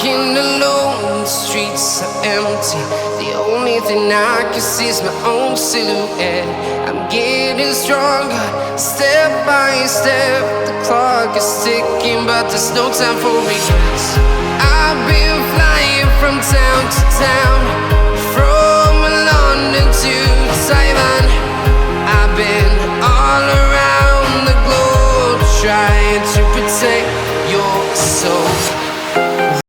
Walking alone, the streets are empty. The only thing I can see is my own silhouette. I'm getting stronger, step by step. The clock is ticking, but there's no time for regrets. I've been flying from town to town,